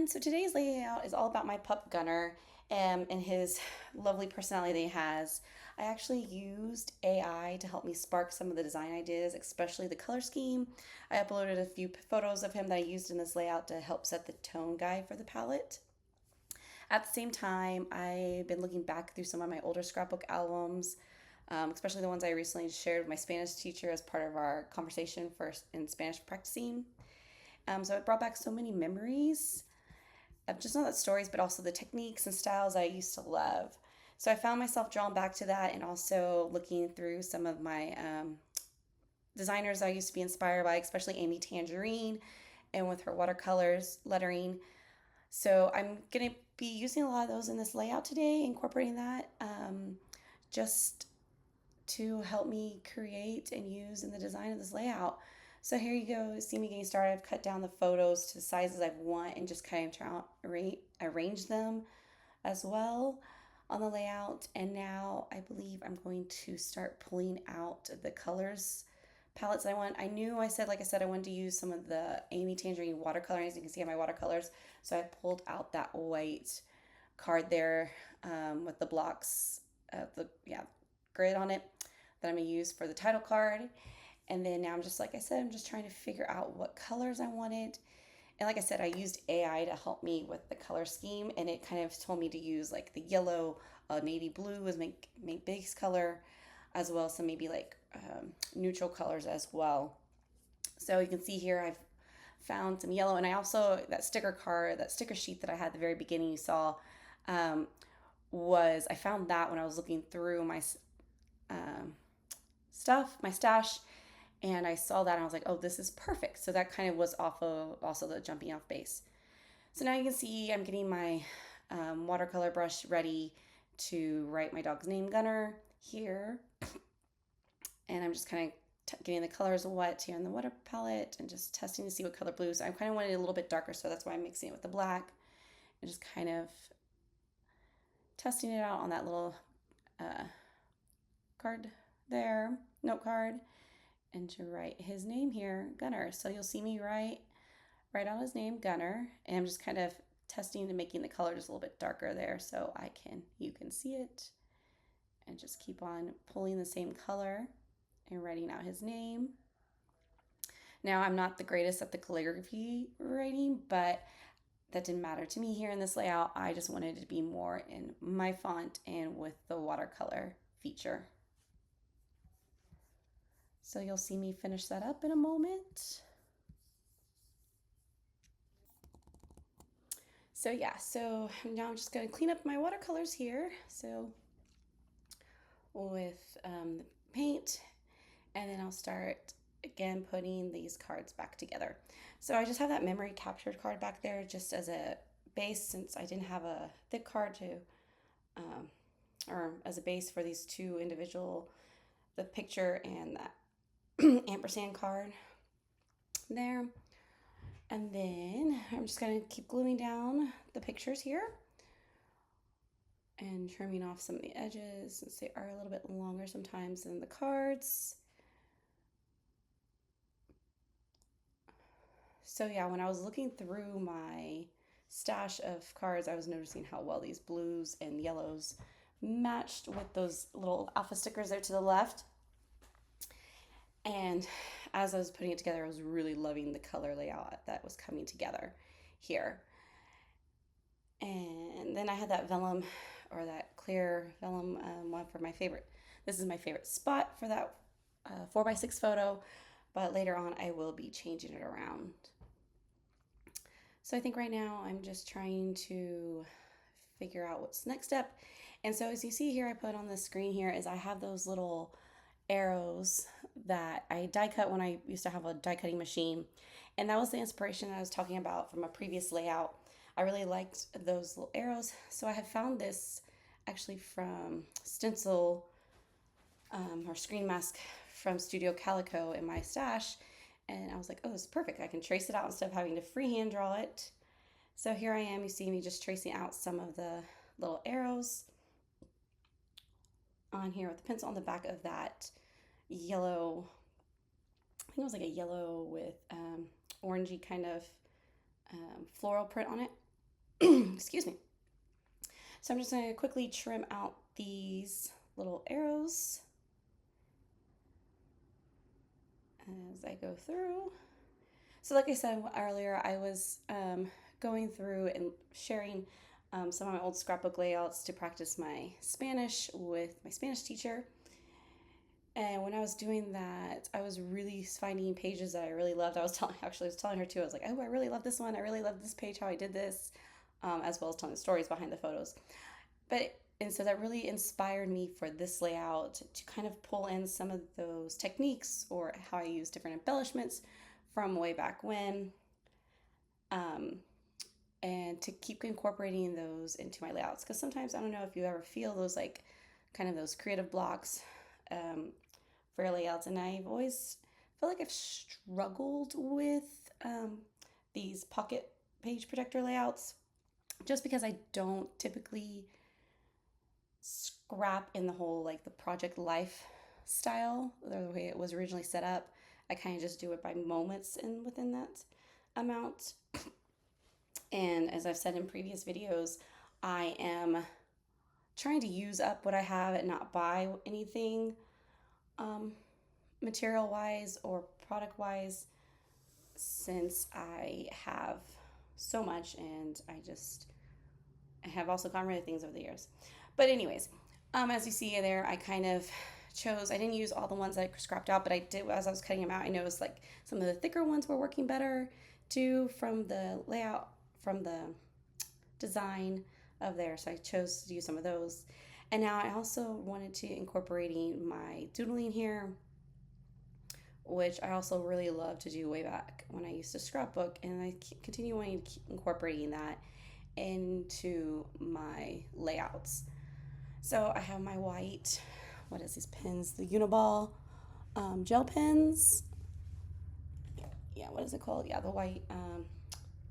everyone. So today's layout is all about my pup Gunner and his lovely personality that he has. I actually used AI to help me spark some of the design ideas, especially the color scheme. I uploaded a few photos of him that I used in this layout to help set the tone guide for the palette. At the same time, I've been looking back through some of my older scrapbook albums, especially the ones I recently shared with my Spanish teacher as part of our conversation for in Spanish practicing. So it brought back so many memories of just not the stories, but also the techniques and styles I used to love. So I found myself drawn back to that and also looking through some of my designers I used to be inspired by, especially Amy Tangerine and with her watercolors lettering. So I'm going to be using a lot of those in this layout today, incorporating that just to help me create and use in the design of this layout. So here you go, see me getting started. I've cut down the photos to the sizes I want and just kind of try to arrange them as well on the layout. And now I believe I'm going to start pulling out the colors palettes I want. Like I said, I wanted to use some of the Amy Tangerine watercolor. As you can see on my watercolors. So I pulled out that white card there with the blocks, grid on it that I'm going to use for the title card. And then now I'm just, like I said, I'm just trying to figure out what colors I wanted. And like I said, I used AI to help me with the color scheme, and it kind of told me to use like the yellow, navy blue as my base color, as well as some maybe like neutral colors as well. So you can see here I've found some yellow, and I also, that sticker sheet that I had at the very beginning you saw, I found that when I was looking through my my stash, and I saw that and I was like, oh, this is perfect. So that kind of was off of also the jumping off base. So now you can see I'm getting my watercolor brush ready to write my dog's name, Gunner, here. And I'm just kind of getting the colors wet here in the water palette and just testing to see what color blues. I kind of wanted it a little bit darker, so that's why I'm mixing it with the black and just kind of testing it out on that little card there, note card, and to write his name here, Gunner. So you'll see me write out his name, Gunner, and I'm just kind of testing and making the color just a little bit darker there so you can see it, and just keep on pulling the same color and writing out his name. Now, I'm not the greatest at the calligraphy writing, but that didn't matter to me here in this layout. I just wanted it to be more in my font and with the watercolor feature. So you'll see me finish that up in a moment. So now I'm just going to clean up my watercolors here. So with the paint, and then I'll start again putting these cards back together. So I just have that memory captured card back there just as a base, since I didn't have a thick card or as a base for these two individual, the picture and that ampersand card there. And then I'm just going to keep gluing down the pictures here and trimming off some of the edges since they are a little bit longer sometimes than the cards. So yeah, when I was looking through my stash of cards, I was noticing how well these blues and yellows matched with those little alpha stickers there to the left. And as I was putting it together, I was really loving the color layout that was coming together here. And then I had that vellum, or that clear vellum one for my favorite. This is my favorite spot for that 4x6 photo, but later on I will be changing it around. So I think right now I'm just trying to figure out what's the next step. And so as you see here, I put on the screen here is I have those little arrows that I die cut when I used to have a die cutting machine. And that was the inspiration that I was talking about from a previous layout. I really liked those little arrows. So I have found this actually from Stencil or Screen Mask from Studio Calico in my stash. And I was like, oh, this is perfect. I can trace it out instead of having to freehand draw it. So here I am. You see me just tracing out some of the little arrows on here with the pencil on the back of that yellow, I think it was like a yellow with orangey kind of floral print on it. Excuse me. So I'm just going to quickly trim out these little arrows as I go through. So like I said earlier, I was going through and sharing some of my old scrapbook layouts to practice my Spanish with my Spanish teacher. And when I was doing that, I was really finding pages that I really loved. I was telling her too. I was like, oh, I really love this one. I really love this page, how I did this, as well as telling the stories behind the photos. And so that really inspired me for this layout to kind of pull in some of those techniques or how I use different embellishments from way back when, and to keep incorporating those into my layouts. Because sometimes, I don't know if you ever feel those like kind of those creative blocks for your layouts, and I've always felt like I've struggled with these pocket page protector layouts just because I don't typically scrap in the whole like the project life style, the way it was originally set up. I kind of just do it by moments and within that amount. And as I've said in previous videos, I am trying to use up what I have and not buy anything material wise or product wise, since I have so much, and I have also gotten rid of things over the years. But anyways, as you see there, I kind of I didn't use all the ones that I scrapped out, but I did, as I was cutting them out, I noticed like some of the thicker ones were working better too from the layout, from the design of there. So I chose to use some of those. And now I also wanted to incorporating my doodling here, which I also really love to do way back when I used to scrapbook, and I continue wanting to keep incorporating that into my layouts. So I have my white, what is these pens? The Uniball gel pens. Yeah, what is it called? Yeah, the white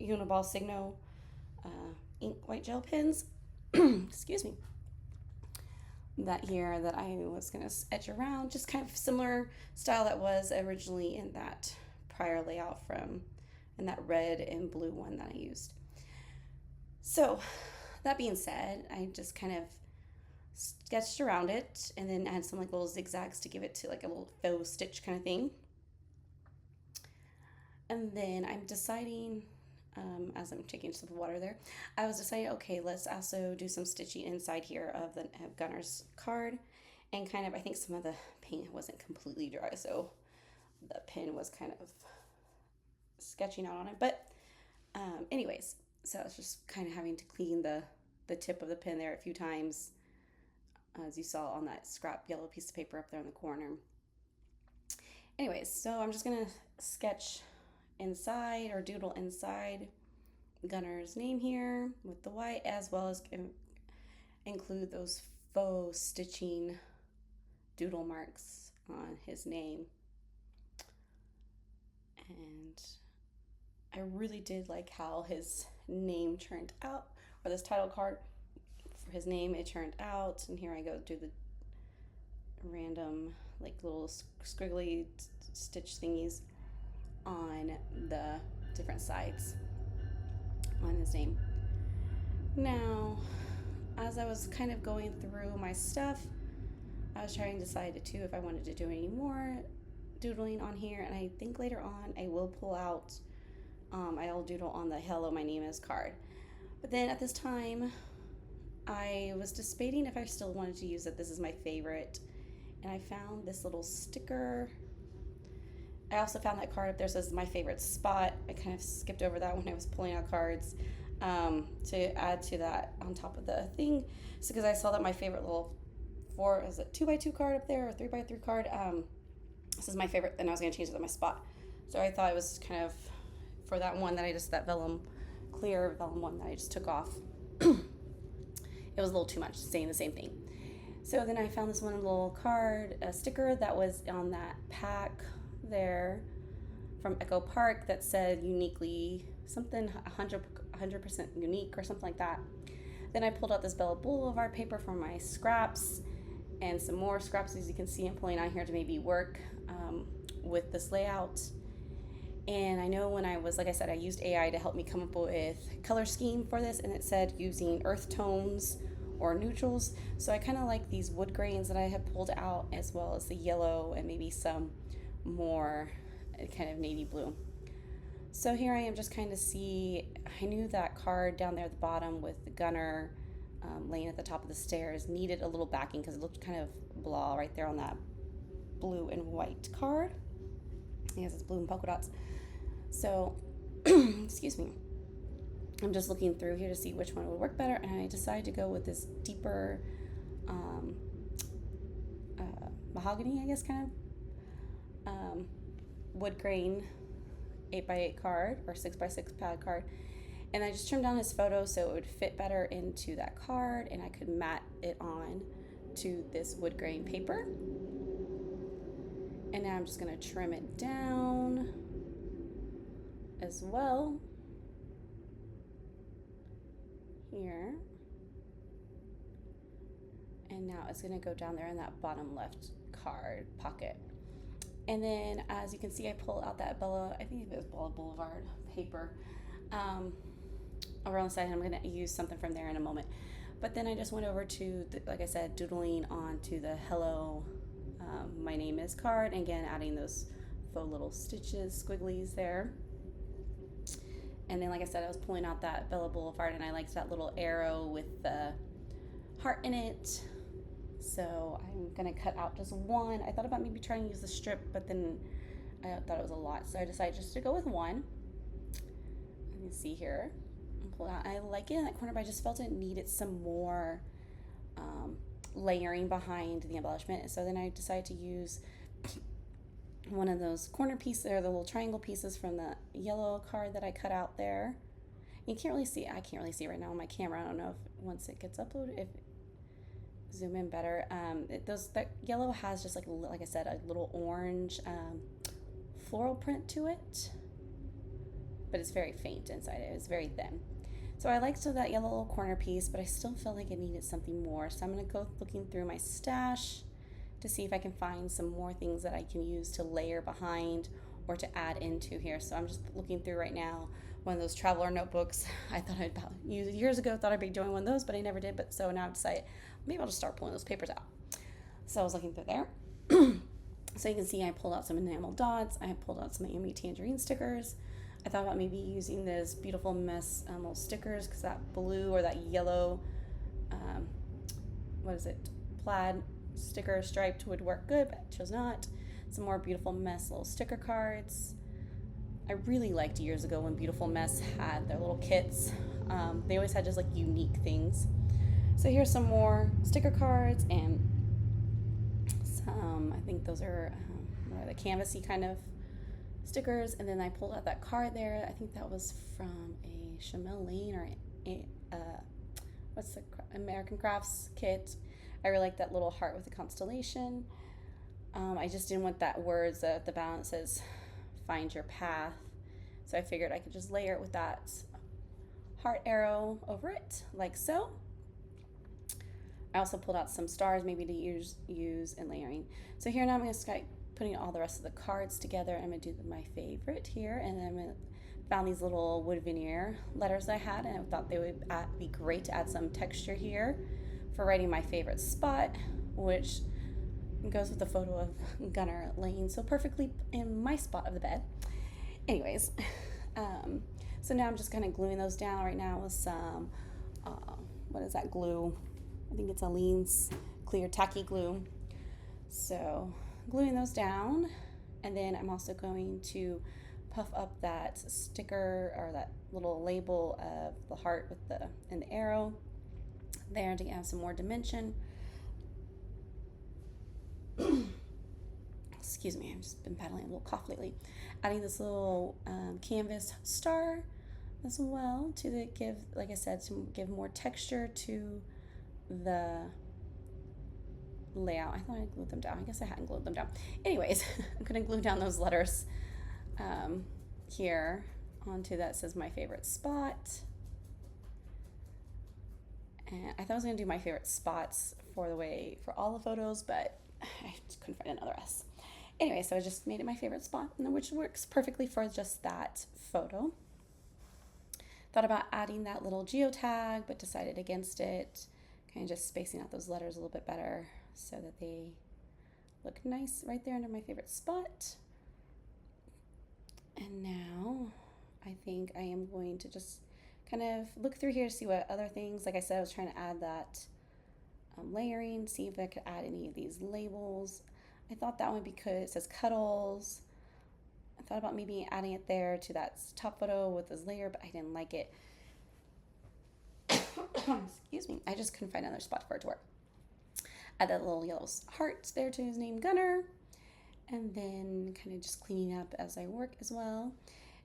Uniball Signo ink white gel pens. Excuse me. That here that I was going to etch around, just kind of similar style that was originally in that prior layout in that red and blue one that I used. So that being said, I just kind of sketched around it and then add some like little zigzags to give it to like a little faux stitch kind of thing. And then I'm deciding, as I'm taking some water there, I was deciding, okay, let's also do some stitching inside here of the gunner's card. And kind of, I think some of the paint wasn't completely dry, so the pen was kind of sketching out on it. But anyways, so I was just kind of having to clean the tip of the pen there a few times, as you saw on that scrap yellow piece of paper up there in the corner. Anyways, so I'm just going to sketch inside or doodle inside Gunner's name here with the white, as well as include those faux stitching doodle marks on his name. And I really did like how his name turned out, or this title card for his name, it turned out. And here I go do the random like little squiggly stitch thingies on the different sides on his name. Now, as I was kind of going through my stuff, I was trying to decide too if I wanted to do any more doodling on here, and I think later on I will pull out, I'll doodle on the hello my name is card. But then at this time I was debating if I still wanted to use it. This is my favorite, and I found this little sticker. I also found that card up there says my favorite spot. I kind of skipped over that when I was pulling out cards to add to that on top of the thing. So because I saw that my favorite little 2x2 card up there, or 3x3 card, this is my favorite, and I was going to change it to my spot. So I thought it was kind of for that one that that clear vellum one that I just took off. It was a little too much saying the same thing. So then I found this one little card, a sticker that was on that pack there from Echo Park that said uniquely something 100% unique or something like that. Then I pulled out this Bella Boulevard paper from my scraps and some more scraps, as you can see I'm pulling on here to maybe work with this layout. And I know when I was, like I said, I used AI to help me come up with color scheme for this, and it said using earth tones or neutrals. So I kind of like these wood grains that I had pulled out, as well as the yellow and maybe some more kind of navy blue. So here I am just kind of I knew that card down there at the bottom with the gunner laying at the top of the stairs needed a little backing because it looked kind of blah right there on that blue and white card. Yes, it's blue and polka dots. So, excuse me. I'm just looking through here to see which one would work better, and I decided to go with this deeper mahogany, I guess, kind of wood grain 8x8 card or 6x6 pad card. And I just trimmed down his photo so it would fit better into that card, and I could mat it on to this wood grain paper. And now I'm just going to trim it down as well here. And now it's going to go down there in that bottom left card pocket. And then, as you can see, I pulled out that I think it was Bella Boulevard paper around the side. I'm going to use something from there in a moment. But then I just went over to, like I said, doodling onto the hello, my name is card. And again, adding those faux little stitches, squigglies there. And then, like I said, I was pulling out that Bella Boulevard, and I liked that little arrow with the heart in it. So I'm going to cut out just one. I thought about maybe trying to use the strip, but then I thought it was a lot. So I decided just to go with one. You can see here. Pull out. I like it in that corner, but I just felt it needed some more layering behind the embellishment. So then I decided to use one of those corner pieces, or the little triangle pieces from the yellow card that I cut out there. You can't really see, I can't really see right now on my camera. I don't know if once it gets uploaded, if zoom in better. That yellow has just like I said, a little orange floral print to it, but it's very faint inside it. It's very thin. So I liked that yellow little corner piece, but I still felt like it needed something more. So I'm going to go looking through my stash to see if I can find some more things that I can use to layer behind or to add into here. So I'm just looking through right now one of those traveler notebooks I thought I'd use years ago. Thought I'd be doing one of those, but I never did. But so now I've decided maybe I'll just start pulling those papers out. So I was looking through there. So you can see I pulled out some enamel dots. I pulled out some Amy Tangerine stickers. I thought about maybe using this beautiful mess little stickers, because that blue or that yellow, plaid sticker striped would work good, but it chose not. Some more beautiful mess little sticker cards. I really liked years ago when Beautiful Mess had their little kits. They always had just like unique things. So here's some more sticker cards and some, I think those are the canvasy kind of stickers. And then I pulled out that card there. I think that was from a Chamel Lane or what's the American Crafts kit. I really like that little heart with the constellation. I just didn't want that words at the bottom says find your path. So I figured I could just layer it with that heart arrow over it, like so. I also pulled out some stars maybe to use in layering. So here now I'm going to start putting all the rest of the cards together. I'm going to do my favorite here, and then I'm going to found these little wood veneer letters I had, and I thought they would be great to add some texture here for writing my favorite spot, which goes with the photo of Gunner laying so perfectly in my spot of the bed. Anyways, so now I'm just kind of gluing those down right now with some, what is that glue? I think it's Aleene's clear tacky glue. So gluing those down, and then I'm also going to puff up that sticker or that little label of the heart with the arrow there to add some more dimension. Excuse me, I've just been battling a little cough lately. Adding this little canvas star as well to give, like I said, to give more texture to the layout. I thought I glued them down. I guess I hadn't glued them down. Anyways, I'm going to glue down those letters here onto that says my favorite spot. And I thought I was going to do my favorite spots for all the photos, but I just couldn't find another S. Anyway, so I just made it my favorite spot, which works perfectly for just that photo. Thought about adding that little geotag, but decided against it. Kind of just spacing out those letters a little bit better so that they look nice right there under my favorite spot. And now I think I am going to just kind of look through here to see what other things, like I said, I was trying to add that layering, see if I could add any of these labels. I thought that one because it says Cuddles. I thought about maybe adding it there to that top photo with this layer, but I didn't like it. Excuse me, I just couldn't find another spot for it to work. Add that little yellow heart there to his name, Gunner. And then kind of just cleaning up as I work as well.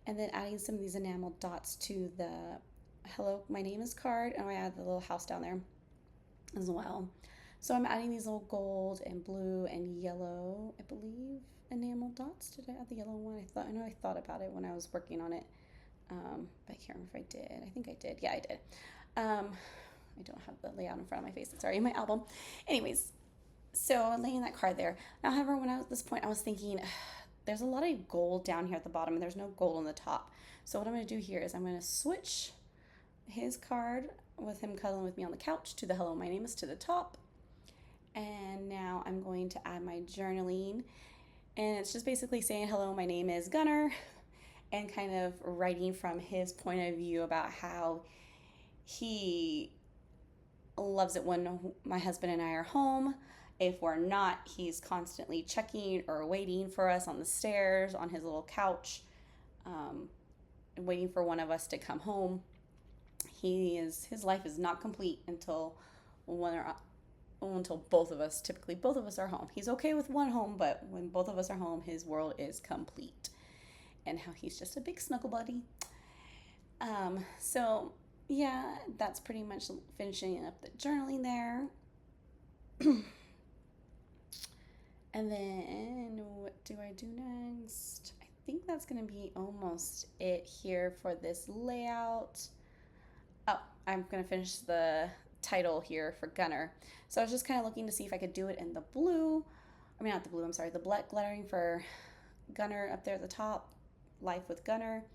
And then adding some of these enamel dots to the hello, my name is card, and I add the little house down there as well. So I'm adding these little gold and blue and yellow, I believe, enamel dots. Did I add the yellow one? I know I thought about it when I was working on it, but I can't remember if I did. I think I did. Yeah, I did. I don't have the layout in front of my face. Sorry, in my album. Anyways, so I'm laying that card there. Now, however, when I was at this point, I was thinking, there's a lot of gold down here at the bottom, and there's no gold on the top. So what I'm going to do here is I'm going to switch his card with him cuddling with me on the couch to the hello, my name is to the top. And now I'm going to add my journaling. And it's just basically saying, hello, my name is Gunner, and kind of writing from his point of view about how he loves it when my husband and I are home. If we're not, he's constantly checking or waiting for us on the stairs, on his little couch, waiting for one of us to come home. His life is not complete until both of us, typically both of us are home. He's okay with one home, but when both of us are home, his world is complete. And how he's just a big snuggle buddy. So yeah, that's pretty much finishing up the journaling there. And then what do I do next? I think that's going to be almost it here for this layout. Oh, I'm going to finish the title here for Gunner. So I was just kind of looking to see if I could do it in the blue. I mean, not the blue, I'm sorry, the black lettering for Gunner up there at the top, Life with Gunner.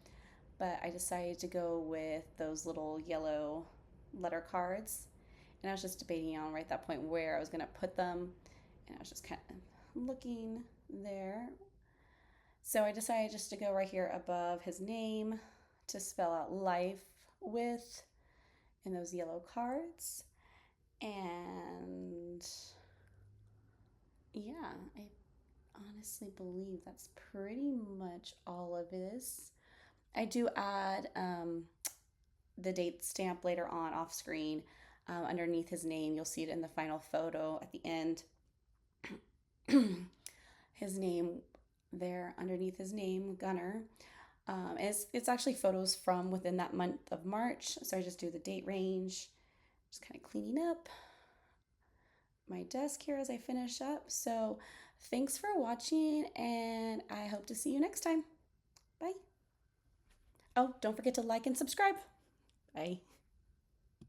But I decided to go with those little yellow letter cards. And I was just debating on right at that point where I was going to put them. And I was just kind of looking there. So I decided just to go right here above his name to spell out life with in those yellow cards. And yeah, I honestly believe that's pretty much all of this. I do add the date stamp later on off screen underneath his name. You'll see it in the final photo at the end. His name there underneath his name, Gunner. It's actually photos from within that month of March. So I just do the date range, just kind of cleaning up my desk here as I finish up. So thanks for watching, and I hope to see you next time. Bye. Oh, don't forget to like and subscribe. Bye.